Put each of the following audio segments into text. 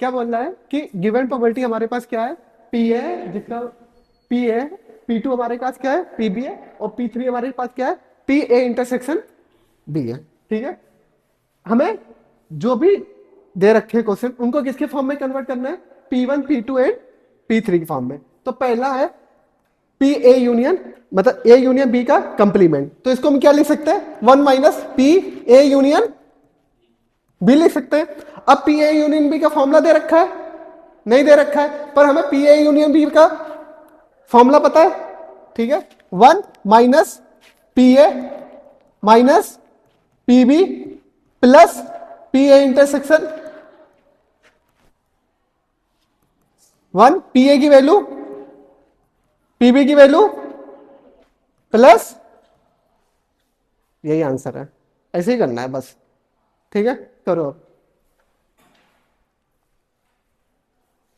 क्या बोल रहा है कि गिवन प्रोबेबिलिटी हमारे पास क्या है, पी है, जिसका पी है, पी टू हमारे पास क्या है, पी बी है, और पी थ्री हमारे पास क्या है, पी ए इंटरसेक्शन बी है। ठीक है, हमें जो भी दे रखे क्वेश्चन उनको किसके फॉर्म में कन्वर्ट करना है, P one P two and P three के फॉर्म में। तो पहला है पी ए यूनियन, मतलब ए यूनियन बी का कंप्लीमेंट, तो इसको हम क्या लिख सकते हैं, one minus P A union B लिख सकते हैं। अब पी ए यूनियन बी का फॉर्मूला दे रखा है, नहीं दे रखा है, पर हमें पी ए यूनियन बी का फॉर्मूला पता है। ठीक है, one minus P A minus P B plus P A intersection one, P A की वैल्यू पीबी की वैल्यू प्लस, यही आंसर है, ऐसे ही करना है बस। ठीक है, करो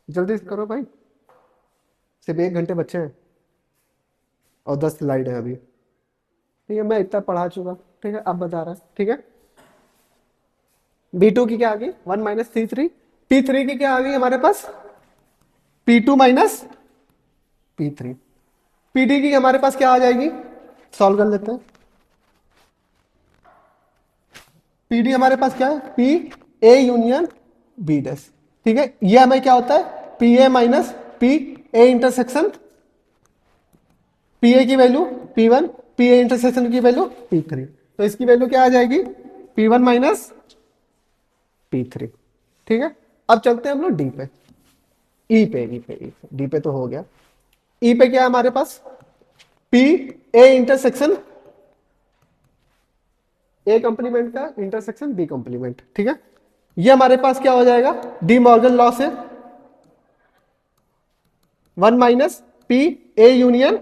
जल्दी करो भाई, सिर्फ 1 घंटे बच्चे हैं और 10 स्लाइड है अभी। ठीक है, मैं इतना पढ़ा चुका। ठीक है, अब बता रहा है। ठीक है, बी टू की क्या आ गई, one minus C three, P three की क्या आ गई हमारे पास, P two minus P three, P D की हमारे पास क्या आ जाएगी, सॉल्व कर लेते हैं। पी डी हमारे पास क्या है, P A union B dash. ठीक है, ये हमें क्या होता है, P A minus P A intersection P A की value P one, P A intersection की वैल्यू पी थ्री, तो इसकी वैल्यू क्या आ जाएगी, P one minus P three. ठीक है, अब चलते हैं हम लोग डी पे, ई पे, ई पे, ई पे, डी पे तो हो गया। ई पे क्या है हमारे पास, P A intersection A complement का इंटरसेक्शन बी कंप्लीमेंट। ठीक है, ये हमारे पास क्या हो जाएगा, डी मॉर्गन लॉ से one minus P A union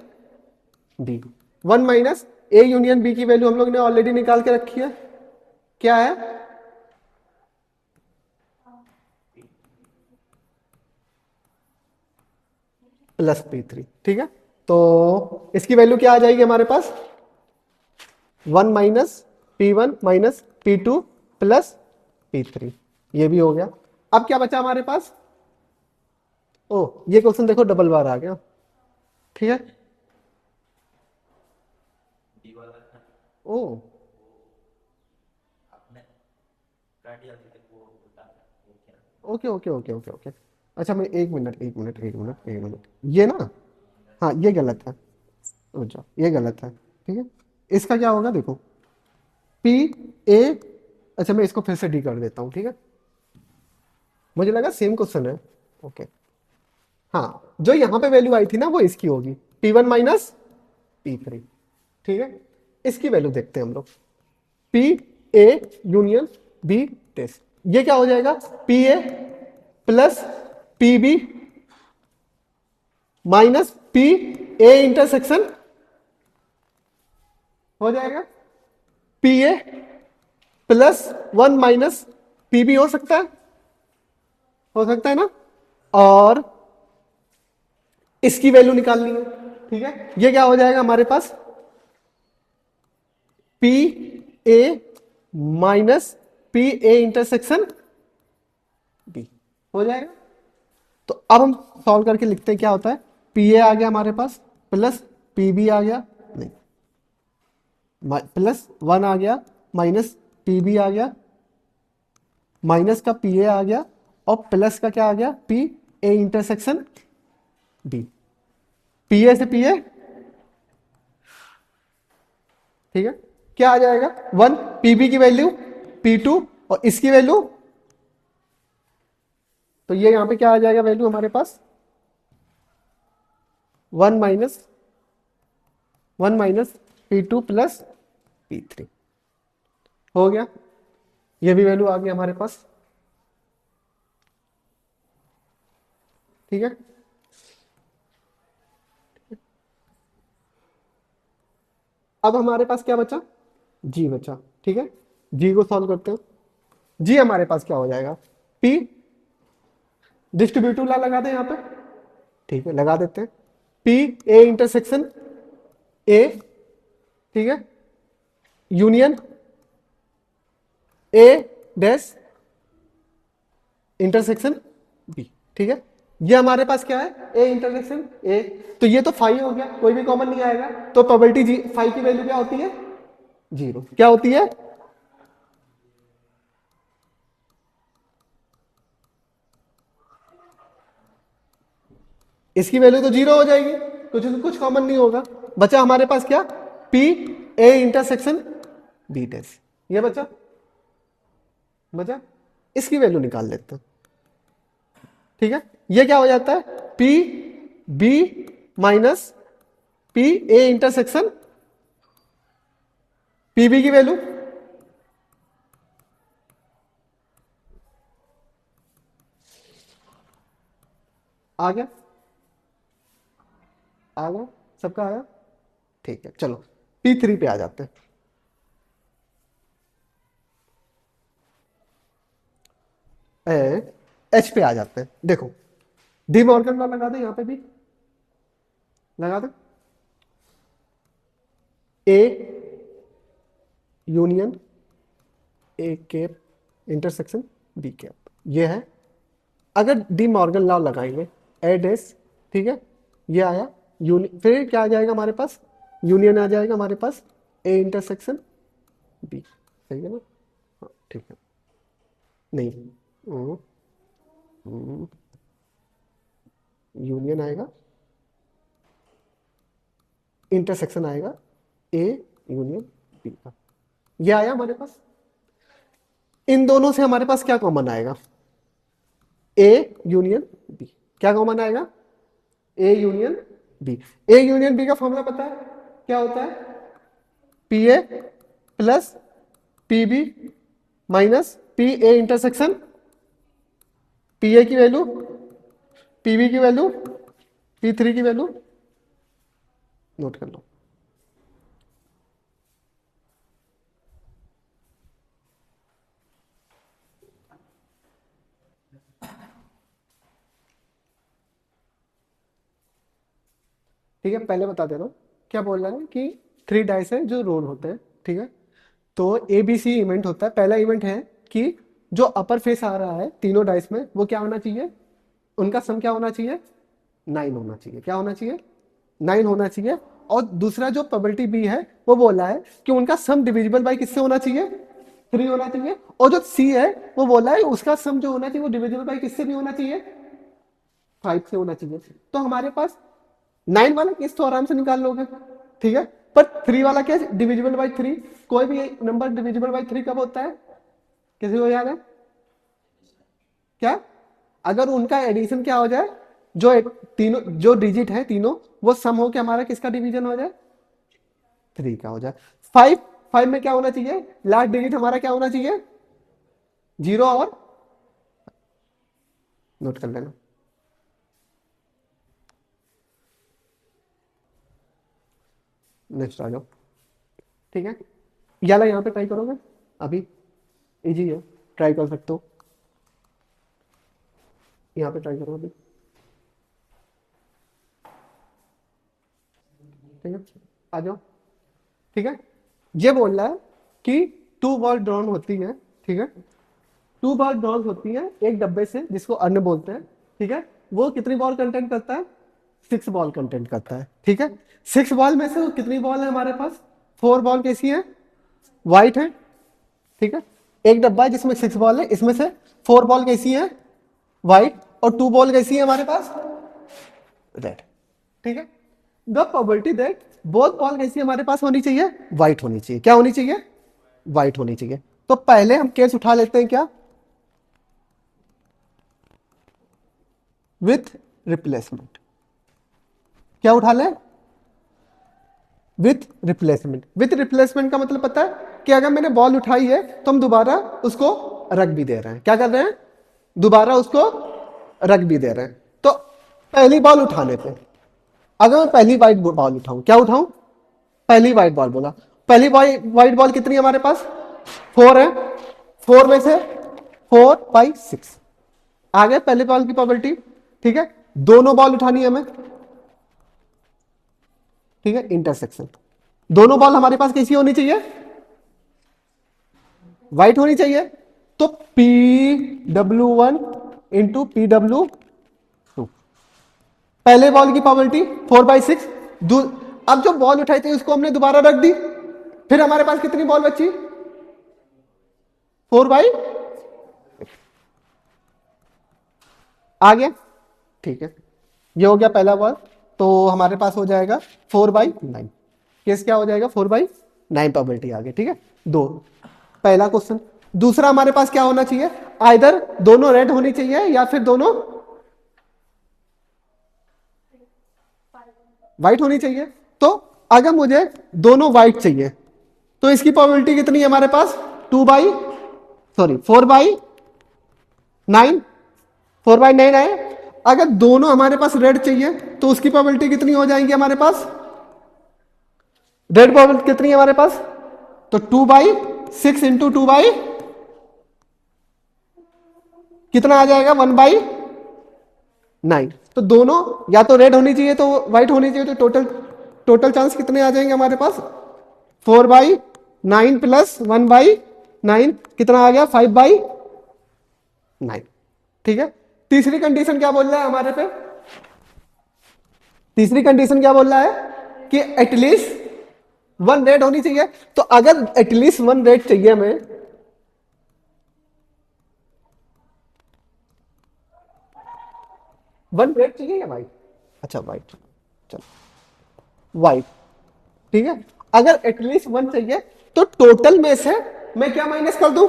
B, one minus A union B की वैल्यू हम लोग ने ऑलरेडी निकाल के रखी है, क्या है, प्लस पी थ्री। ठीक है, तो इसकी वैल्यू क्या आ जाएगी हमारे पास, one minus P one minus P two plus P three, ये भी हो गया। अब क्या बचा हमारे पास, ओ ये क्वेश्चन देखो डबल बार आ गया। ठीक है, oh okay okay okay okay okay, अच्छा मैं एक मिनट एक मिनट एक मिनट एक मिनट, ये ना, हाँ ये गलत है, रुक जाओ ये गलत है। ठीक है, इसका क्या होगा देखो, पी ए, अच्छा मैं इसको फिर से डी कर देता हूँ। ठीक है, मुझे लगा सेम क्वेश्चन है। ओके, हाँ जो यहाँ पे वैल्यू आई थी ना वो इसकी होगी, P one minus P three. ठीक है, इसकी वैल्यू देखते हैं हम लोग, P A union B test, ये क्या हो जाएगा, P A plus P B minus P A intersection हो जाएगा, P A plus one minus P B, हो सकता है ना, और इसकी वैल्यू निकालनी है। ठीक है, ये क्या हो जाएगा हमारे पास, P A minus P A intersection B हो जाएगा। तो अब हम सॉल्व करके लिखते हैं क्या होता है, पी ए आ गया हमारे पास प्लस पी बी आ गया, नहीं प्लस वन आ गया माइनस पी बी आ गया, माइनस का पी ए आ गया, और प्लस का क्या आ गया, P A intersection B, P A से पी ए। ठीक है, क्या आ जाएगा, वन पीबी की वैल्यू पी टू, और इसकी वैल्यू, तो ये यहां पे क्या आ जाएगा वैल्यू हमारे पास, one minus P two plus P three हो गया, ये भी वैल्यू आ गई हमारे पास। ठीक है, अब हमारे पास क्या बचा, जी बचा। ठीक है, जी को सॉल्व करते हैं, जी हमारे पास क्या हो जाएगा, पी, डिस्ट्रीब्यूटिव ला लगा दें यहाँ पे, ठीक है लगा देते हैं, पी ए इंटरसेक्शन ए, ठीक है, यूनियन ए डैश इंटरसेक्शन ठीक है, ये हमारे पास क्या है, ए इंटरसेक्शन ए, तो ये तो फाइव हो गया, कोई भी कॉमन नहीं आएगा, तो प्रोबेबिलिटी फाइव की वैल्यू क्या होती है, जीरो। क्या होती है, इसकी वैल्यू तो जीरो हो जाएगी, कुछ कॉमन नहीं होगा, बचा हमारे पास क्या, P A intersection B dash, ये बचा, इसकी वैल्यू निकाल लेते हैं। ठीक है, ये क्या हो जाता है, P B minus P A intersection P B की वैल्यू, आ गया, आ गया, सबका आया, ठीक है, चलो पी थ्री पे आ जाते हैं। एच पे आ जाते हैं, देखो डी मॉर्गन लॉ लगा दे, यहां पे भी लगा दे, A union A cap intersection B cap, ये है। अगर डी मॉर्गन लॉ लगाएंगे ए डैश, ठीक है, ये आया यूनियन, फिर क्या आ जाएगा हमारे पास, यूनियन आ जाएगा हमारे पास ए इंटरसेक्शन बी, सही है ना, हाँ ठीक है, नहीं यूनियन आएगा, इंटरसेक्शन आएगा ए यूनियन बी का, ये आया हमारे पास। इन दोनों से हमारे पास क्या कॉमन आएगा, ए यूनियन बी, क्या कॉमन आएगा, A union B. A union B का फॉर्मूला पता है क्या होता है, P A plus P B minus P A intersection P A की वैल्यू पी बी की वैल्यू पी थ्री की वैल्यू, नोट कर लो। ठीक है, पहले बता दे रहा हूँ क्या बोल रहा है कि थ्री डाइस है जो रोल होते हैं, ठीक है, तो ए बी सी इवेंट होता है। पहला इवेंट है कि जो अपर फेस आ रहा है तीनों डाइस में वो क्या होना चाहिए, उनका सम क्या होना चाहिए, 9 होना चाहिए, क्या होना चाहिए, 9 होना चाहिए। और दूसरा जो प्रोबेबिलिटी बी है वो बोला है कि उनका सम डिविजिबल बाई किससे होना चाहिए, 3 होना चाहिए। और जो सी है वो बोला है उसका सम जो होना चाहिए वो डिविजिबल बाई किससे भी होना चाहिए, 5 से होना चाहिए। तो हमारे पास 9 वाला केस तो आराम से निकाल लोगे, ठीक है, पर 3 वाला केस डिविजिबल बाई 3, कोई भी नंबर डिविजिबल बाई 3 कब होता है, किसी को याद है क्या, अगर उनका एडिशन क्या हो जाए, तीनों जो डिजिट है तीनों वो सम हो के हमारा किसका डिवीजन हो जाए, 3 का हो जाए। 5 में क्या होना चाहिए, लास्ट डिजिट हमारा क्या होना चाहिए, 0, और नोट कर लेना। नेक्स्ट आ जाओ, ठीक है, याला यहाँ पे ट्राई करोगे, अभी इजी है, ट्राई कर सकते हो, यहाँ पे ट्राई करो अभी, ठीक है, आ जाओ, ठीक है। ये बोल रहा है कि 2 बॉल ड्रॉन होती है, ठीक है, 2 बॉल ड्रॉन होती है एक डब्बे से जिसको अन्य बोलते हैं, ठीक है, वो कितनी बॉल कंटेंट करता है, 6 बॉल कंटेंट करता है, ठीक है। 6 बॉल में से कितनी बॉल है हमारे पास, 4 बॉल कैसी है, व्हाइट है, ठीक है, एक डब्बा है जिसमें 6 बॉल है, इसमें से 4 बॉल कैसी है, व्हाइट, और 2 बॉल कैसी है हमारे पास, रेड, ठीक है। The probability that both ball कैसी हमारे पास होनी चाहिए, व्हाइट होनी चाहिए, क्या होनी चाहिए, व्हाइट होनी चाहिए। तो पहले हम केस उठा लेते हैं क्या, विथ रिप्लेसमेंट, क्या उठा लें, विथ रिप्लेसमेंट। विथ रिप्लेसमेंट का मतलब पता है कि अगर मैंने बॉल उठाई है तो हम दोबारा उसको रख भी दे रहे हैं, क्या कर रहे हैं, दोबारा उसको रख भी दे रहे हैं। तो पहली बॉल उठाने पे अगर मैं पहली व्हाइट बॉल उठाऊं, क्या उठाऊं, पहली व्हाइट बॉल बोला, पहली व्हाइट बॉल कितनी है हमारे पास, 4 है, 4 में से 4/6 आ गए पहले बॉल की प्रोबेबिलिटी, ठीक है। दोनों बॉल उठानी है हमें, ठीक है, इंटरसेक्शन, दोनों बॉल हमारे पास कैसी होनी चाहिए, व्हाइट होनी चाहिए। तो Pw1 इंटू Pw पहले बॉल की प्रोबेबिलिटी 4/6। अब जो बॉल उठाई थी उसको हमने दोबारा रख दी, फिर हमारे पास कितनी बॉल बची? 4/, आ गया, ठीक है। ये हो गया पहला बॉल, तो हमारे पास हो जाएगा 4/9। केस क्या हो जाएगा? 4/9 प्रोबेबिलिटी आ गई, ठीक है। दो, पहला क्वेश्चन। दूसरा हमारे पास क्या होना चाहिए? आइदर दोनों रेड होनी चाहिए या फिर दोनों व्हाइट होनी चाहिए। तो अगर मुझे दोनों व्हाइट चाहिए तो इसकी प्रोबेबिलिटी कितनी है हमारे पास? 4/9, 4/9 आए। अगर दोनों हमारे पास रेड चाहिए तो उसकी प्रोबेबिलिटी कितनी हो जाएंगी हमारे पास? रेड प्रोबेबिलिटी कितनी है हमारे पास? तो 2/6 इंटू 2/, कितना आ जाएगा? 1/9। तो दोनों या तो रेड होनी चाहिए तो व्हाइट होनी चाहिए, तो टोटल टोटल चांस कितने आ जाएंगे हमारे पास? 4/9 प्लस 1/9, कितना आ गया? 5/9, ठीक है। तीसरी कंडीशन क्या बोल रहा है हमारे पे? तीसरी कंडीशन क्या बोल रहा है कि एटलीस्ट वन रेड होनी चाहिए। तो अगर एटलीस्ट वन रेड चाहिए हमें, वन रेड चाहिए या व्हाइट? अच्छा व्हाइट, चलो व्हाइट, ठीक है। अगर एटलीस्ट वन चाहिए तो टोटल में से मैं क्या माइनस कर दूं?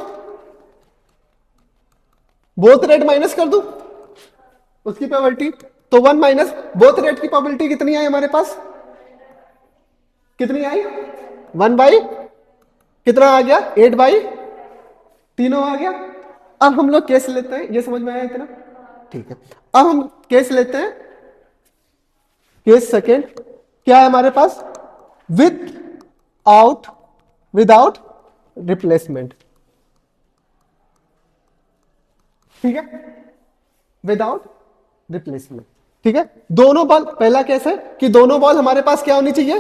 बोथ रेड माइनस कर दूं उसकी प्रोबेबिलिटी। तो 1 माइनस बोथ रेड की प्रोबेबिलिटी कितनी आई हमारे पास? कितनी आई? 1/, कितना आ गया? 8/, तीनों आ गया। अब हम लोग केस लेते हैं, ये समझ में आया इतना, ठीक है। अब हम केस लेते हैं, केस सेकेंड क्या है हमारे पास? विद आउट विदाउट रिप्लेसमेंट, ठीक है, विदाउट रिप्लेसमेंट, ठीक है। दोनों बॉल, पहला केस है कि दोनों बॉल हमारे पास क्या होनी चाहिए?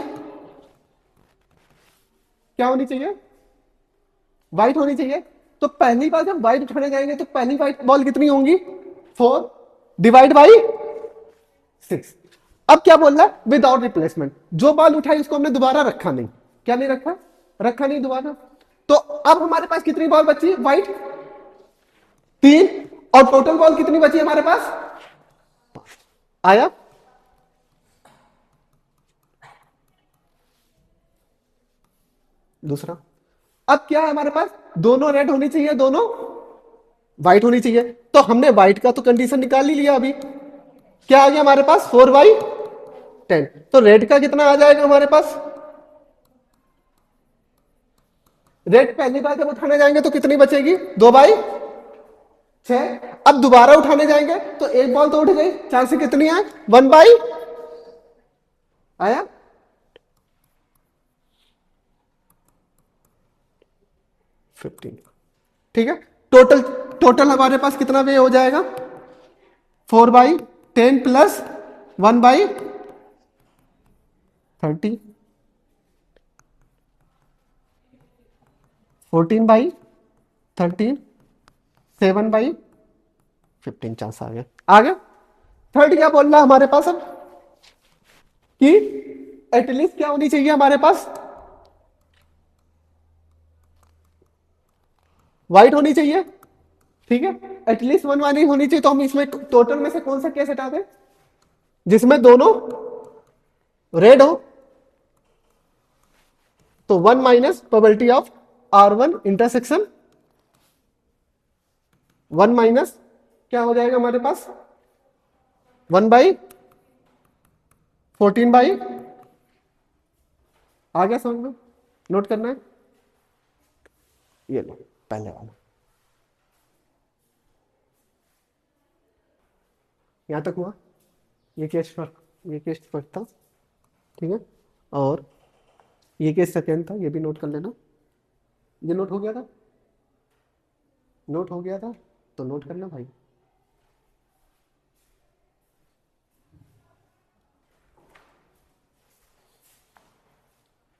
क्या होनी चाहिए? व्हाइट होनी चाहिए। तो पहली बार जब व्हाइट उठाने जाएंगे तो पहली व्हाइट बॉल कितनी होंगी? 4/6। अब क्या बोल रहा है? Without replacement. जो बॉल उठाई उसको हमने दोबारा रखा नहीं। क्या नहीं रखा? रखा नहीं दोबारा। तो अब हमारे पास कितनी बॉल बची व्हाइट? 3। और टोटल बॉल कितनी बची हमारे पास? आया? दूसरा, अब क्या है हमारे पास? दोनों रेड होनी चाहिए, दोनों व्हाइट होनी चाहिए। तो हमने व्हाइट का तो कंडीशन निकाल ही लिया अभी। क्या आ गया हमारे पास? 4/10। तो रेड का कितना आ जाएगा हमारे पास? रेड पहली बार जब उठाने जाएंगे तो कितनी बचेगी? 2/6। अब दोबारा उठाने जाएंगे तो एक बॉल तो उठ गई, चांस कितनी है? 1/, आया? फिफ्टीन, ठीक है। टोटल टोटल हमारे पास कितना वे हो जाएगा? 4/10 प्लस 1/30, 14/13, 7/15, चांस आ गया, आ गया। थर्ड क्या बोल रहा है हमारे पास अब कि एटलीस्ट क्या होनी चाहिए हमारे पास? व्हाइट होनी चाहिए, ठीक है। एटलीस्ट वन वाली होनी चाहिए। तो हम इसमें टोटल में से कौन सा केस हटा दें जिसमें दोनों रेड हो? तो 1 minus probability of R1 intersection 1 minus क्या हो जाएगा हमारे पास? 1/14/, आ गया समझ में? नोट करना है, ये लो पहले वाला, यहां तक हुआ। ये केस फर्स्ट था, ठीक है। और ये केस सेकेंड था, ये भी नोट कर लेना। ये नोट हो गया था? नोट हो गया था तो नोट करना भाई।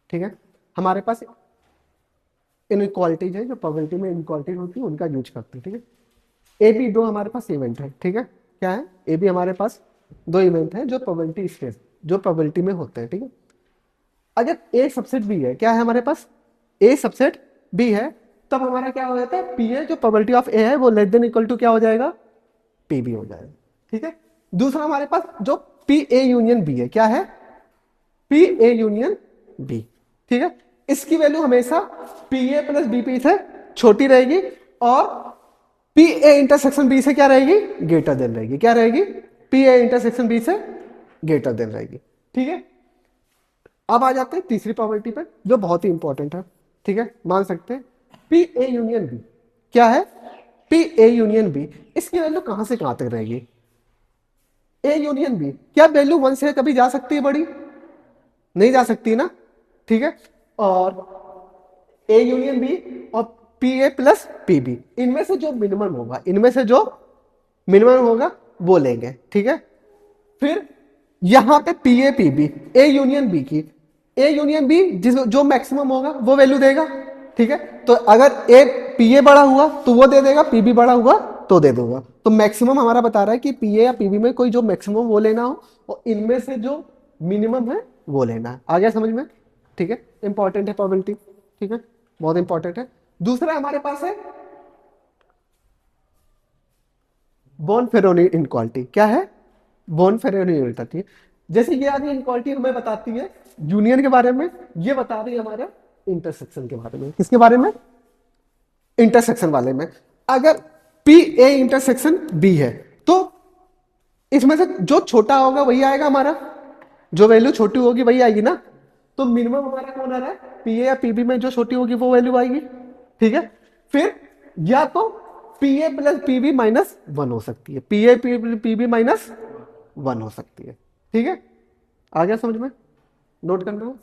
ठीक है, हमारे पास इनइक्वालिटीज है, जो प्रोबेबिलिटी में इनइक्वालिटीज होती है उनका यूज करते हैं, ठीक है। ए बी दो हमारे पास इवेंट है, ठीक है। क्या है? ए बी हमारे पास दो इवेंट हैं जो प्रोबेबिलिटी स्पेस, जो प्रोबेबिलिटी में होते हैं, ठीक है। अगर ए सबसेट बी है, क्या है हमारे पास, ए सबसेट बी है, तब हमारा क्या हो जाता है, पी ए जो प्रोबेबिलिटी ऑफ ए है वो लेस देन इक्वल टू क्या हो जाएगा, पी बी हो जाएगा, ठीक है। दूसरा हमारे पास जो पी ए यूनियन बी है, क्या है, पी ए यूनियन बी, ठीक है। इसकी वैल्यू हमेशा P A plus B P से छोटी रहेगी और पी ए इंटरसेक्शन बी से क्या रहेगी, ग्रेटर देन रहेगी, क्या रहेगी, पी ए इंटरसेक्शन बी से ग्रेटर देन रहेगी, ठीक है। अब आ जाते हैं तीसरी प्रॉपर्टी पे जो बहुत ही इंपॉर्टेंट है, ठीक है, मान सकते हैं पी ए यूनियन बी, क्या है, पी ए यूनियन बी, इसकी वैल्यू कहां से कहां तक रहेगी, ए यूनियन बी, क्या वैल्यू 1 से कभी जा सकती है बड़ी, नहीं जा सकती ना, ठीक है। और ए यूनियन बी और P A plus P B, इनमें से जो मिनिमम होगा, इनमें से जो मिनिमम होगा वो लेंगे, ठीक है। फिर यहां पे P A P B, A union B की, ए यूनियन बी जिस जो मैक्सिमम होगा वो वैल्यू देगा, ठीक है। तो अगर ए पी ए बड़ा हुआ तो वो दे देगा, पी बी बड़ा हुआ तो दे दूंगा। तो मैक्सिमम हमारा बता रहा है कि पी ए या पी बी में कोई जो मैक्सिमम वो लेना हो और इनमें से जो मिनिमम है वो लेना है। आ गया समझ में, ठीक है, इंपॉर्टेंट है प्रोबेबिलिटी, ठीक है, बहुत इंपॉर्टेंट है। दूसरा हमारे पास है बॉर्न-फेरोनी इनक्वालिटी, क्या है, बॉर्न-फेरोनी इनक्वालिटी। जैसे ये आदि इनक्वालिटी हमें बताती है यूनियन के बारे में, ये बता रही है हमारे इंटरसेक्शन के बारे में, किसके बारे में, इंटरसेक्शन वाले में। अगर पी ए इंटरसेक्शन बी है तो इसमें से जो छोटा होगा वही आएगा हमारा, जो वैल्यू छोटी होगी वही आएगी ना। तो मिनिमम हमारा कौन आ रहा है, पी ए या पी बी में जो छोटी होगी वो वैल्यू आएगी, ठीक है। फिर या तो P A plus P B minus 1 हो सकती है, P A P B minus 1 हो सकती है, ठीक है। आ गया समझ में, नोट करना है।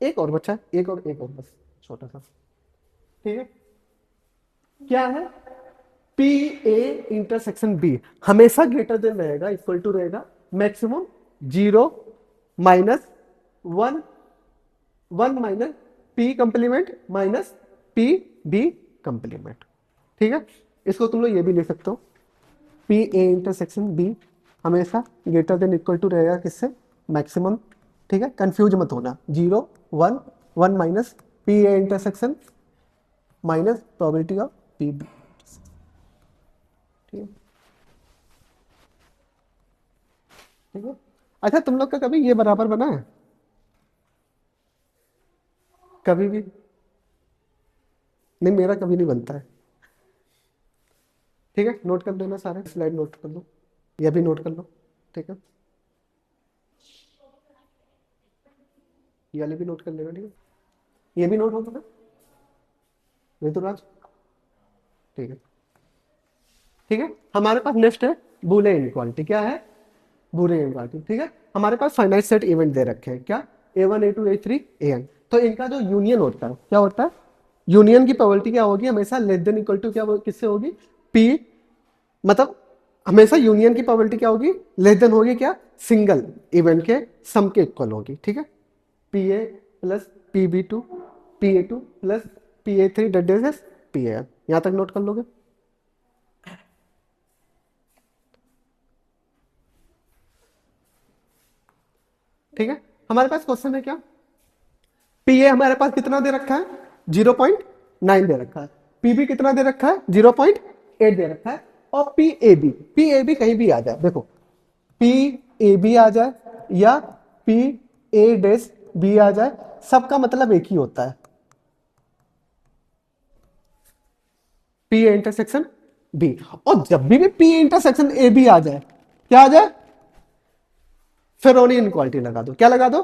एक और बच्चा, एक और बस छोटा सा, ठीक है। क्या है, पी ए इंटरसेक्शन बी हमेशा ग्रेटर देन रहेगा, इक्वल टू रहेगा maximum 0 minus 1 1 minus P complement minus P B complement, ठीक है। इसको तुम लोग ये भी ले सकते हो, पी ए इंटरसेक्शन बी हमेशा ग्रेटर देन इक्वल टू रहेगा किससे, मैक्सिमम, ठीक है, कंफ्यूज मत होना, 0 1 1 minus P A intersection minus probability of P B, ठीक है, ठीक है। अच्छा तुम लोग का कभी ये बराबर बना है, कभी भी नहीं, मेरा कभी नहीं बनता है, ठीक है। नोट कर लेना, सारे स्लाइड नोट कर लो, यह भी नोट कर लो, ठीक है, ये वाले भी नोट कर लेना, ठीक है, ये भी नोट होगा ना ऋतुराज, ठीक है, ठीक है। हमारे पास नेक्स्ट है बूलियन इनक्वालिटी, क्या है, बूलियन इनक्वालिटी, ठीक है। हमारे पास फाइनाइट सेट इवेंट दे रखे हैं, क्या, a1 a2 a3 an, तो इनका जो यूनियन होता है क्या होता है, यूनियन की प्रोबेबिलिटी क्या होगी, हमेशा लेस देन इक्वल टू क्या किससे होगी, पी, मतलब हमेशा यूनियन की प्रोबेबिलिटी क्या होगी, लेस देन होगी क्या, सिंगल इवेंट के सम के इक्वल होगी, ठीक है। P A plus P B two, P A two plus P A three डेट डेज पी ए, यहां तक नोट कर लोगे, ठीक है। हमारे पास क्वेश्चन है क्या, पी ए हमारे पास कितना दे रखा है, 0.9 दे रखा है, पी बी कितना दे रखा है, 0.8 दे रखा है, और पी ए बी कहीं भी आ जाए, देखो पी ए बी आ जाए या पी ए डैश बी आ जाए, सबका मतलब एक ही होता है, पी ए इंटरसेक्शन बी। और जब भी पी इंटरसेक्शन ए बी आ जाए, क्या आ जाए, फेरोनी इनक्वालिटी लगा दो, क्या लगा दो,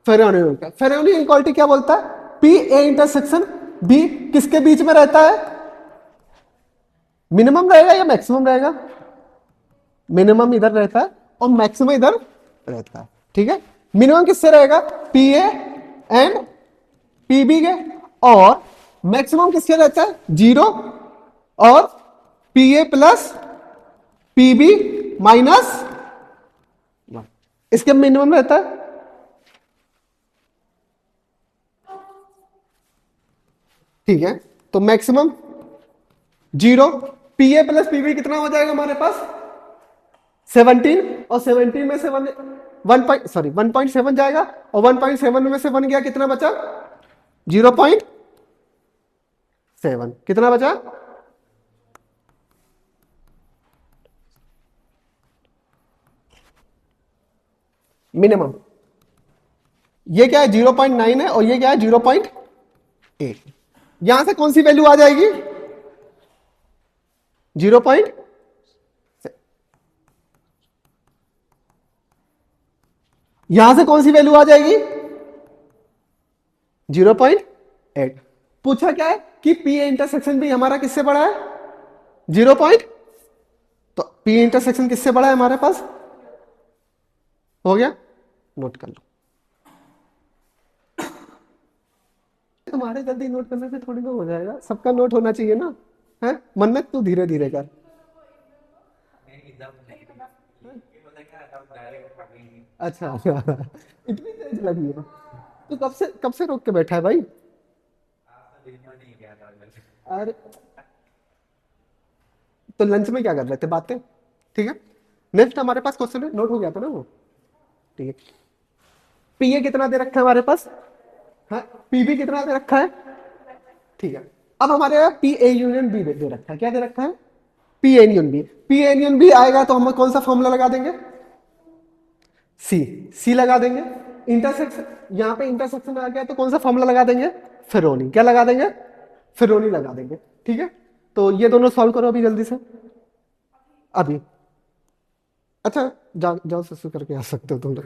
फेरोनी इनक्वालिटी क्या बोलता है, पी ए इंटरसेक्शन बी किसके बीच में रहता है, मिनिमम रहेगा या मैक्सिमम रहेगा, मिनिमम इधर रहता है और मैक्सिमम इधर रहता है, ठीक है। मिनिमम किससे रहेगा, P A and P B के, और मैक्सिमम किससे रहता है, 0 और P A plus P B minus, इसके मिनिमम रहता है, ठीक है। तो maximum 0, P A plus P B कितना हो जाएगा हमारे पास, 17, और 17 में से 1.7 जाएगा, और 1.7 में से 1 गया, कितना बचा? 0.7। कितना बचा? मिनिमम। ये क्या है? 0.9 है, और ये क्या है? 0.8। यहां से कौन सी वैल्यू आ जाएगी? 0. यहां से कौन सी वैल्यू आ जाएगी? 0.8। पूछा क्या है कि पी इंटरसेक्शन भी हमारा किससे बड़ा है? 0. तो पी इंटरसेक्शन किससे बड़ा है हमारे पास? हो गया, नोट कर लो। तुम्हारे जल्दी नोट करने से थोड़ी ना हो जाएगा, सबका नोट होना चाहिए ना, है? मन्नत तू धीरे धीरे कर। अच्छा इतनी तेज लगी है तो कब से रोक के बैठा है भाई? अरे तो लंच में क्या कर रहे थे? बातें। ठीक है, नेक्स्ट हमारे पास क्वेश्चन है, नोट हो गया था ना वो? ठीक है, पी ए कितना दे रखा है हमारे पास? हाँ, पी बी कितना दे रखा है? ठीक है, अब हमारे यहाँ पी ए यूनियन बी दे रखा है। क्या दे रखा है? P N union B. P N union B आएगा तो हम कौन सा फॉर्मूला लगा देंगे? सी। सी लगा देंगे। इंटरसेक्शन, यहाँ पे इंटरसेक्शन आ गया तो कौन सा फॉर्मूला लगा देंगे? फेरोनी। क्या लगा देंगे? फेरोनी लगा देंगे। ठीक है, तो ये दोनों सॉल्व करो अभी जल्दी से, अभी। अच्छा, जाओ ससुर करके आ सकते हो तुम लोग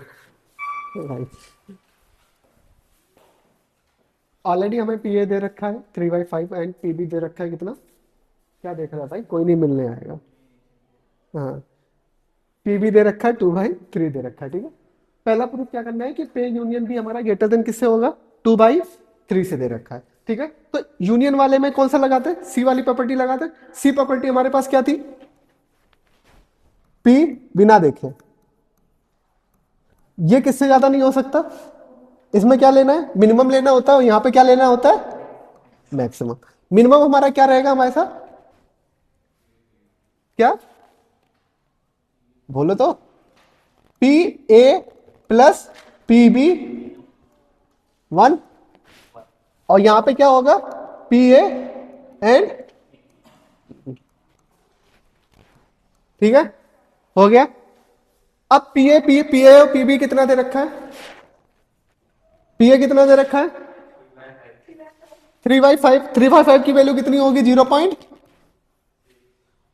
भाई। ऑलरेडी हमें पी ए दे रखा है 3/5, एंड पी बी दे रखा है कितना? क्या देख रहा है भाई? कोई नहीं मिलने आएगा। हाँ, पी बी दे रखा है 2/3 दे रखा है। ठीक है, पहला प्रूफ क्या करना है कि पे यूनियन भी हमारा ग्रेटर देन किससे होगा? 2/3 से दे रखा है। ठीक है, तो यूनियन वाले में कौन सा लगाते हैं? सी वाली प्रॉपर्टी लगाते हैं। सी प्रॉपर्टी हमारे पास क्या थी? पी बिना देखे, ये किससे ज्यादा नहीं हो सकता। इसमें क्या लेना है? मिनिमम लेना होता है, और यहां पे क्या लेना होता है? मैक्सिमम। मिनिमम हमारा क्या रहेगा हमारे साथ? क्या? बोलो तो। P A plus P B 1, और यहां पे क्या होगा? पी ए एंड, ठीक है, हो गया। अब पी ए और पी बी कितना दे रखा है? पी ए कितना दे रखा है? 3/5। 3/5 की वैल्यू कितनी होगी? 0.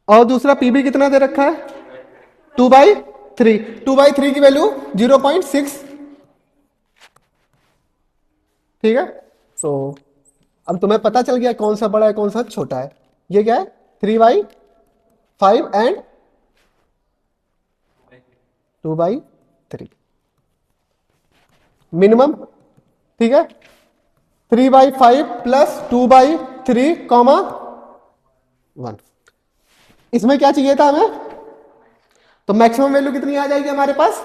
और दूसरा पी बी कितना दे रखा है? 2/3। 2/3 की वैल्यू 0.6। ठीक है, तो अब तुम्हें पता चल गया कौन सा बड़ा है कौन सा छोटा है। ये क्या है? 3/5 एंड 2/3 मिनिमम। ठीक है, 3/5 प्लस 2/3 कॉमा 1। इसमें क्या चाहिए था हमें? तो मैक्सिमम वैल्यू कितनी आ जाएगी हमारे पास?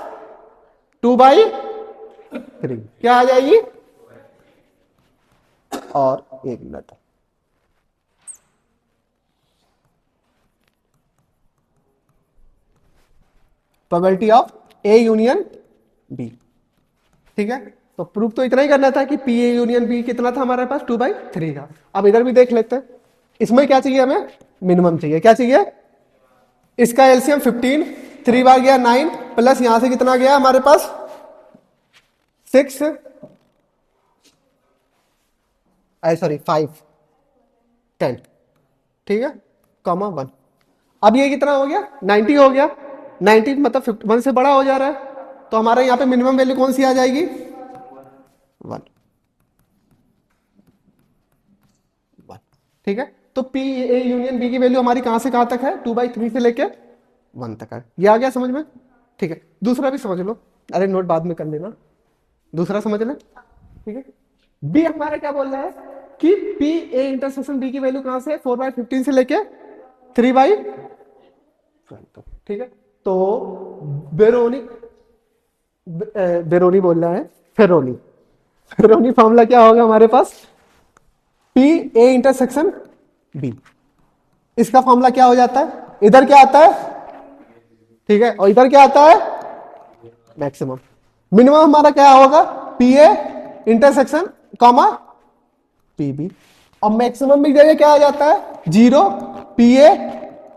2/3। क्या आ जाएगी? और 1 minute, probability of A union B. ठीक है, तो प्रूफ तो इतना ही करना था कि पी ए यूनियन बी कितना था हमारे पास? 2/3 का। अब इधर भी देख लेते हैं, इसमें क्या चाहिए हमें? मिनिमम चाहिए। क्या चाहिए? इसका एलसीएम 15, 3 बार गया 9, प्लस यहां से कितना गया हमारे पास? 6, सॉरी 5, 10। ठीक है, कॉमा 1। अब ये कितना हो गया? 90 हो गया। 90 मतलब 51 से बड़ा हो जा रहा है, तो हमारे यहाँ पे मिनिमम वैल्यू कौन सी आ जाएगी? 1। ठीक है, तो पी ए यूनियन बी की वैल्यू हमारी कहां से कहां तक है? 2/3 से लेके 1 तक है। ये आ गया समझ में? ठीक है, दूसरा भी समझ लो। अरे नोट बाद में कर लेना, दूसरा समझ ले। ठीक है, बी हमारा क्या बोल रहा है कि पी ए इंटरसेक्शन बी की वैल्यू कहां से? 4/15 से लेके 3/12 तक। ठीक है, तो बेरोनी, बेरोनी बोल रहा है, फेरोनी। फेरोनी फॉर्मूला क्या होगा हमारे पास? P A intersection B. इसका फॉर्मूला क्या हो जाता है? इधर क्या आता है? ठीक है, और इधर क्या आता है मैक्सिमम। मिनिमम हमारा क्या होगा, P A intersection comma P B. और मैक्सिमम की जगह क्या आ जाता है, zero P A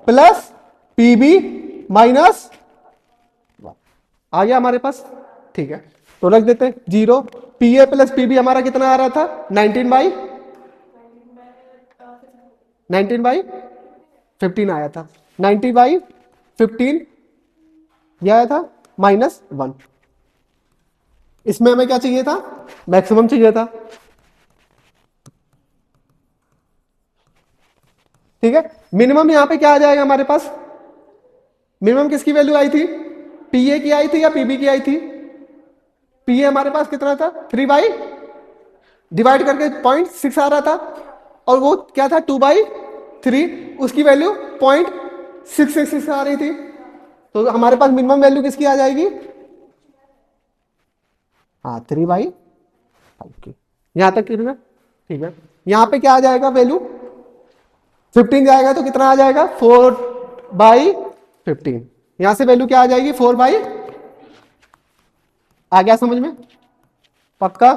plus P B minus आ गया हमारे पास। ठीक है, तो रख देते हैं zero P A plus P B हमारा कितना आ रहा था 19/15 आया था। 90/15 यह आया था -1। इसमें हमें क्या चाहिए था, मैक्सिमम चाहिए था। ठीक है, मिनिमम यहां पे क्या आ जाएगा हमारे पास, मिनिमम किसकी वैल्यू आई थी, पी ए की आई थी या पीबी की आई थी। पी ए हमारे पास कितना था 3 डिवाइड करके 0.6 आ रहा था, और वो क्या था 2/3, उसकी वैल्यू 0.666 आ रही थी। तो हमारे पास मिनिमम वैल्यू किसकी आ जाएगी, हाँ 3/5 की। यहां तक क्लियर है। ठीक है, यहां पे क्या आ जाएगा वैल्यू 15 जाएगा तो कितना आ जाएगा 4/15। यहां से वैल्यू क्या आ जाएगी 4/, आ गया समझ में, पक्का।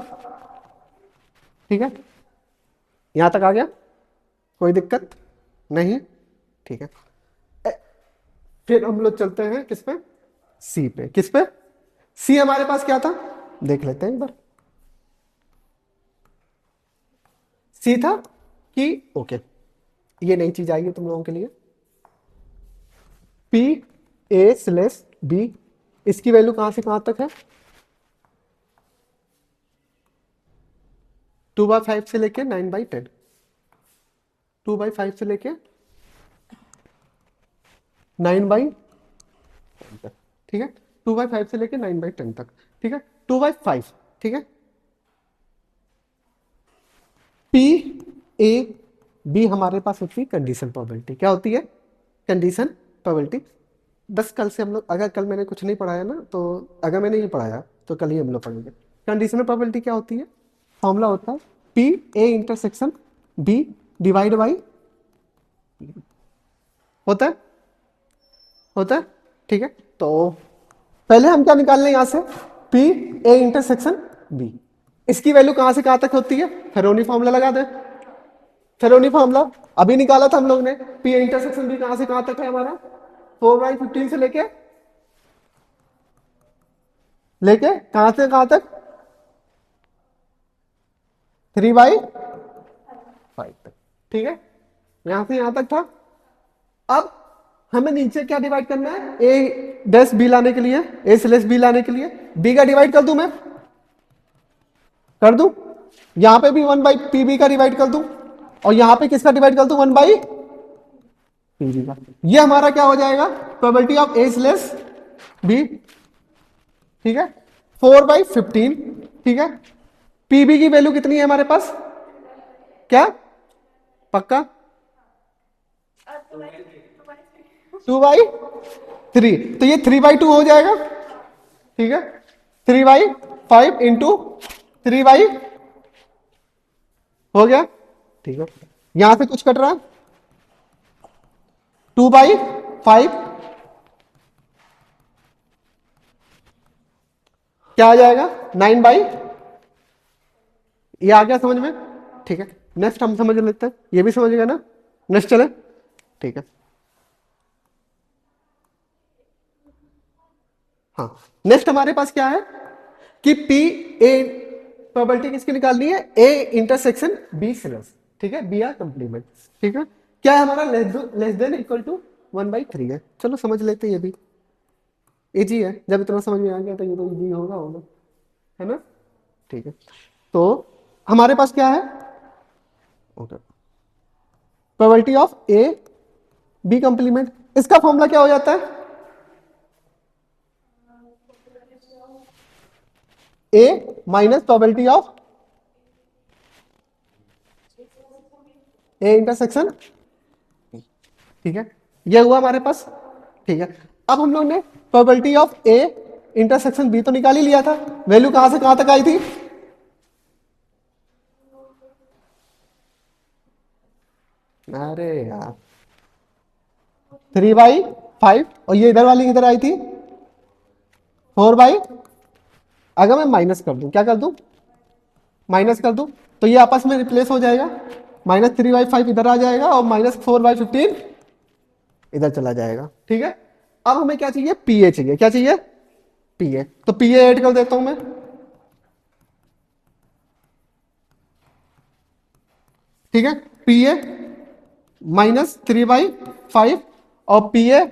ठीक है, यहां तक आ गया, कोई दिक्कत नहीं। ठीक है, फिर हम लोग चलते हैं किस पे, सी पे। किस पे, सी हमारे पास क्या था देख लेते हैं एक बार। सी था कि ओके, ये नई चीज आई है तुम लोगों के लिए, पी ए स्लेस बी, इसकी वैल्यू कहां से कहां तक है, 2/5 से लेके 9/10, 2/5 से लेके 9/10 तक। ठीक है, 2/5 से लेके 9/10 तक। ठीक है, 2/5। ठीक है, पी ए बी हमारे पास होती है कंडीशन प्रोबेबिलिटी। क्या होती है, कंडीशन प्रोबेबिलिटी। बस कल से हम लोग, अगर कल मैंने कुछ नहीं पढ़ाया ना, तो अगर मैंने ये पढ़ाया तो कल ही हम लोग पढ़ेंगे। कंडीशनल प्रोबेबिलिटी क्या होती है, फॉर्मूला होता है P A intersection B divide by, होता है, होता है। ठीक है, तो पहले हम क्या निकाल लें यहां से, पी ए इंटरसेक्शन बी, इसकी वैल्यू कहां से कहां तक होती है, फेरोनी फॉर्मूला लगा दे। फेरोनी फॉर्मूला अभी निकाला था हम लोग ने, पी ए इंटरसेक्शन बी कहां से कहां तक है हमारा, 4/15 से लेके लेके कहां से कहां तक, 3/5 तक। ठीक है, यहां से यहां तक था। अब हमें नीचे क्या डिवाइड करना है, ए डैश बी लाने के लिए, ए स्लेश बी लाने के लिए बी का डिवाइड कर दूं, मैं कर दूं, यहां पे भी 1/पीबी का डिवाइड कर दूं, और यहां पे किसका डिवाइड कर दूं 1/पीबी का। ये हमारा क्या हो जाएगा, probability of A slash B. ठीक है, 4/15। ठीक है, पीबी की वैल्यू कितनी है हमारे पास, क्या पक्का, 2/3, तो ये 3/2 हो जाएगा। ठीक है, 3/5 इंटू 3/, हो गया। ठीक है, यहां से कुछ कट रहा है, 2/5 क्या आ जाएगा 9/, ये आ गया समझ में। ठीक है, नेक्स्ट हम समझ लेते हैं, ये भी समझ गया ना, नेक्स्ट चले। ठीक है, हाँ, नेक्स्ट हमारे पास क्या है कि पी ए प्रोबेबिलिटी किसकी निकालनी है, ए इंटरसेक्शन बी स्लेश। ठीक है, बी आर कंप्लीमेंट। ठीक है, क्या है हमारा, लेस देन इक्वल टू 1/3 है। चलो समझ लेते हैं, ये भी इजी है, जब इतना समझ में आ गया तो ये तो इजी होगा होगा, है ना। ठीक है, तो हमारे पास क्या है, okay, probability of A B complement, इसका फॉर्मूला क्या हो जाता है, A minus probability of A intersection. ठीक है, ये हुआ हमारे पास। ठीक है, अब हम लोग ने probability of A intersection B तो निकाल ही लिया था, वैल्यू कहां से कहां तक आई थी, अरे यार 3/5 5 और ये इधर वाली किधर आई थी 4/, अगर मैं माइनस कर दूं, क्या कर दूं, माइनस कर दूं, तो ये आपस में रिप्लेस हो जाएगा, -3/5 इधर आ जाएगा और -4/15 इधर चला जाएगा। ठीक है, अब हमें क्या चाहिए, पीए चाहिए, क्या चाहिए, पीए, तो पीए ऐड कर देता हूं मैं, ठीक है, पीए -3/5 और पीए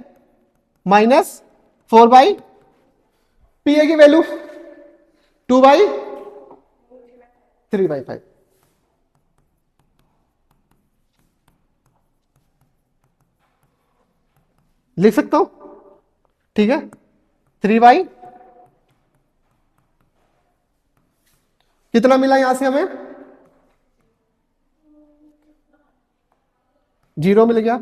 -4/, पीए की वैल्यू 2/3/5, लिख सकता हूं, ठीक है, 3/, कितना मिला यहां से हमें, 0 मिल गया,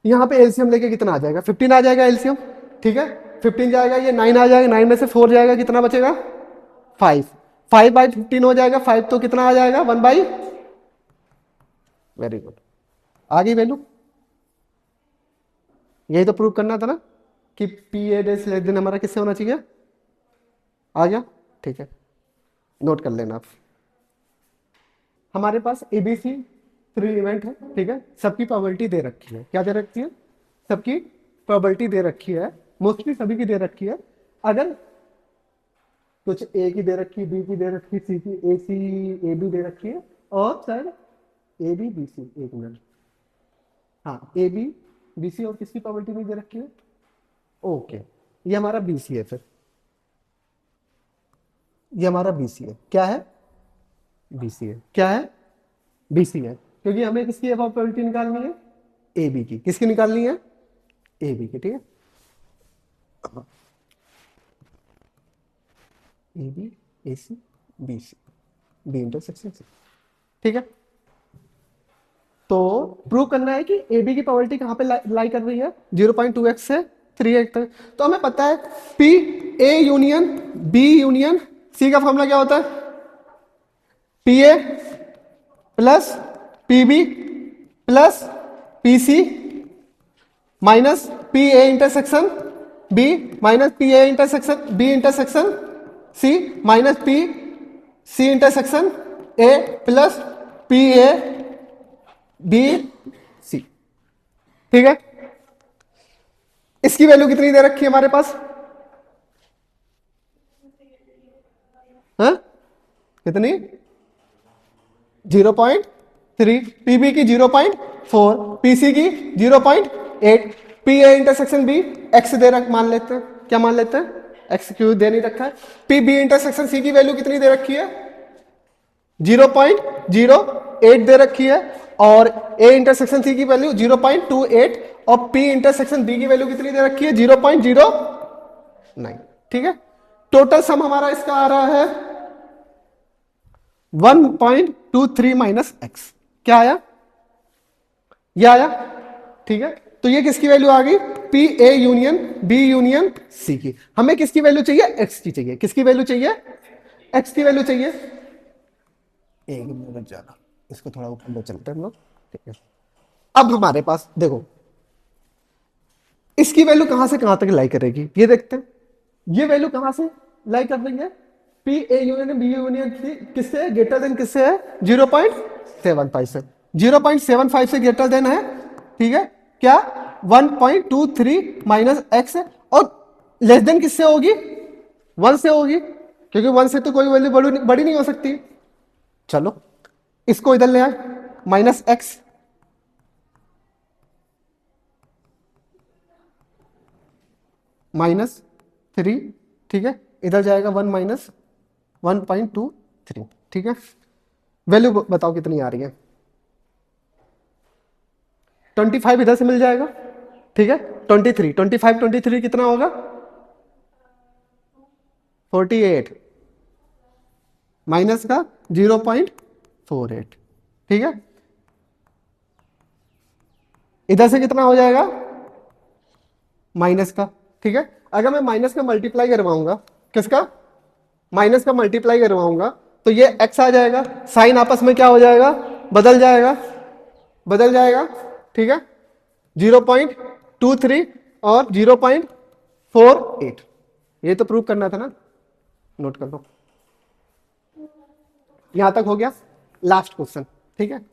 यहां पे एलसीएम लेके कितना आ जाएगा, 15 आ जाएगा एलसीएम, ठीक है, 15 जाएगा, ये 9 आ जाएगा, 9 में से 4 जाएगा, कितना बचेगा 5, 5/15 हो जाएगा, 5 तो कितना आ जाएगा 1/, वेरी गुड, आ गई वैल्यू, यही तो प्रूव करना था ना कि पी ए डेस लेस देन हमारा किससे होना चाहिए, आ गया, ठीक है, नोट कर लेना आप। हमारे पास एबीसी 3 इवेंट है, ठीक है, सबकी प्रोबेबिलिटी दे रखी है, क्या दे रखी है, सबकी प्रोबेबिलिटी दे रखी है, मोस्टली सभी की दे रखी है, अगर कुछ ए की दे रखी है, बी की दे रखी है, सी की, ए सी ए बी दे रखी है, और शायद ए बी बी सी, एक मिनट, हाँ ए बी बी सी, और किसकी प्रोबेबिलिटी नहीं दे रखी है, ओके, ये हमारा बी सी है, फिर ये हमारा बी सी है, क्या है, बी सी है, क्या है, बी सी है, क्योंकि हमें किसकी प्रोबेबिलिटी निकालनी है, ए बी की, किसकी निकालनी है, ए बी की, ठीक है, A B A C B C, B intersection C, ठीक है, तो प्रूव करना है कि ए बी की प्रोबेबिलिटी कहां पे लाई कर रही है, 0.2x से 3x तक, तो हमें पता है P A union B union C का फॉर्मूला क्या होता है, P A plus P B plus P C minus P A intersection B minus P A intersection B intersection C minus P C intersection A plus P A B C, ठीक है, इसकी value कितनी दे रखी है हमारे पास, हाँ कितनी, 0.3, PB की 0.4, पीसी की 0.8, P A intersection B X दे रख मान लेते हैं, क्या मान लेते हैं, एक्स क्यू दे नहीं रखा है, पी बी इंटरसेक्शन सी की वैल्यू कितनी दे रखी है, 0.08 दे रखी है, और ए इंटरसेक्शन सी की वैल्यू 0.28, और पी इंटरसेक्शन बी की वैल्यू कितनी दे रखी है, 0.09, ठीक है, टोटल सम हमारा इसका आ रहा है 1.23 माइनस एक्स, क्या आया, ये आया, ठीक है, तो ये किसकी वैल्यू आ गई, P A union B union C की, हमें किसकी वैल्यू चाहिए, एक्स की चाहिए, किसकी वैल्यू चाहिए, एक्स की वैल्यू चाहिए, एक मिनट ज्यादा, इसको थोड़ा ऊपर ले चलते हैं हम लोग, ठीक है, अब हमारे पास देखो इसकी वैल्यू कहां से कहां तक लाई करेगी, ये देखते हैं, ये वैल्यू कहां से लाई कर रही है, P A union B union किससे ग्रेटर देन किससे है, 0.75 से, 0.75 से ग्रेटर देन है, ठीक है, क्या 1.23 माइनस एक्स, और लेस देन किससे होगी, 1 से होगी, क्योंकि 1 से तो कोई वैल्यू बड़ी नहीं हो सकती, चलो इसको इधर ले आए, माइनस एक्स -3, ठीक है, इधर जाएगा 1 माइनस 1.23, ठीक है, वैल्यू बताओ कितनी आ रही है, 25 इधर से मिल जाएगा, ठीक है, 23 25 23 कितना होगा, 48 माइनस का 0.48, ठीक है, इधर से कितना हो जाएगा, माइनस का, ठीक है, अगर मैं माइनस का मल्टीप्लाई करवाऊंगा, किसका, माइनस का मल्टीप्लाई करवाऊंगा, तो ये एक्स आ जाएगा, साइन आपस में क्या हो जाएगा, बदल जाएगा, बदल जाएगा, ठीक है, 0.23 और 0.48, ये तो प्रूव करना था ना, नोट कर लो। यहां तक हो गया, लास्ट क्वेश्चन, ठीक है,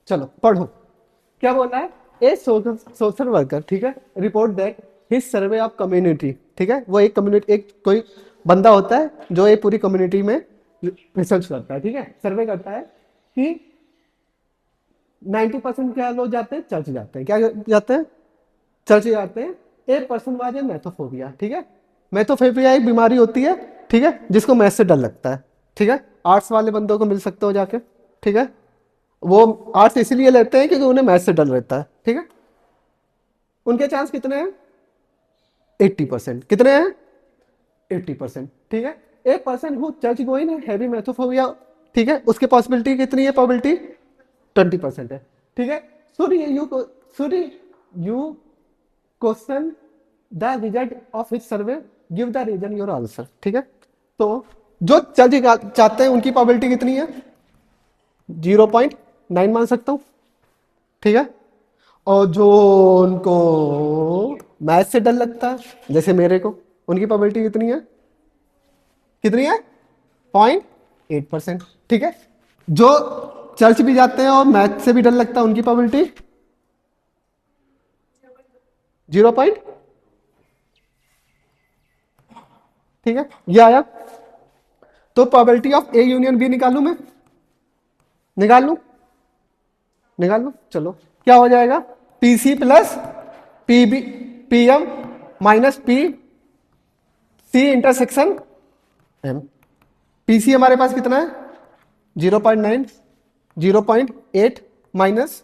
चलो पढ़ो। क्या बोला है, ए सोशल वर्कर, ठीक है, report that his survey of community, ठीक है, वो एक कम्युनिटी, एक कोई बंदा होता है जो एक पूरी कम्युनिटी में रिसर्च करता है, ठीक है, सर्वे करता है कि 90% क्या लोग जाते हैं, चर्च जाते हैं, क्या जाते हैं, चर्च जाते हैं। 1% वाज है मैथोफोबिया, ठीक है, मैथोफोबिया एक बीमारी होती है, ठीक है, जिसको मैथ से डर लगता है, ठीक है, आर्ट्स वाले बंदों को मिल सकते हो जाके, ठीक है, वो आर्ट्स इसीलिए लेते हैं क्योंकि उन्हें मैथ से डर रहता है, ठीक है, उनके चांस कितने हैं, 80%, कितने हैं, 80%, ठीक है, 1% हु चर्च गोइंग है हैवी मैथोफोबिया, ठीक है, उसकी पॉसिबिलिटी कितनी है, प्रोबेबिलिटी 20% है, ठीक है। Should you question the result of his survey, give the reason your answer, ठीक है, तो जो चर्च चाहते हैं उनकी प्रोबेबिलिटी कितनी है, 0.9 मान सकता हूं, ठीक है, और जो उनको मैथ से डर लगता है जैसे मेरे को, उनकी प्रोबेबिलिटी कितनी है, कितनी है, 0.8%, ठीक है, जो चर्च भी जाते हैं और मैथ से भी डर लगता है उनकी प्रोबेबिलिटी 0 पॉइंट, ठीक है, ये आया। तो probability of A union B निकालू मैं, निकाल लू, निकाल लू, चलो क्या हो जाएगा, P C plus P B P M minus P C intersection M. P C हमारे पास कितना है, 0.9, 0.8 माइनस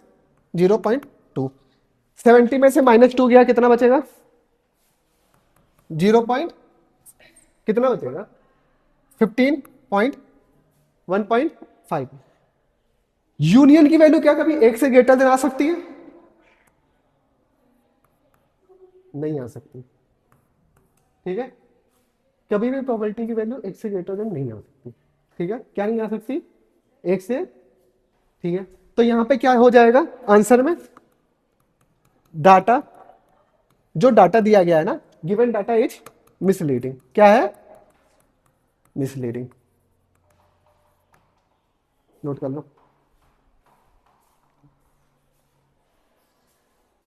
0.2, 70 में से -2 गया, कितना बचेगा, 0 पॉइंट, कितना बचेगा, 15.1.5। यूनियन की वैल्यू क्या कभी 1 से ग्रेटर देन आ सकती है, नहीं आ सकती, ठीक है, कभी भी प्रोबेबिलिटी की वैल्यू 1 से ग्रेटर देन नहीं आ सकती, ठीक है, क्या नहीं आ सकती, 1 से, ठीक है, तो यहां पे क्या हो जाएगा आंसर में, डाटा, जो डाटा दिया गया है ना, गिवन डाटा इज मिसलीडिंग, क्या है, मिसलीडिंग, नोट कर लो।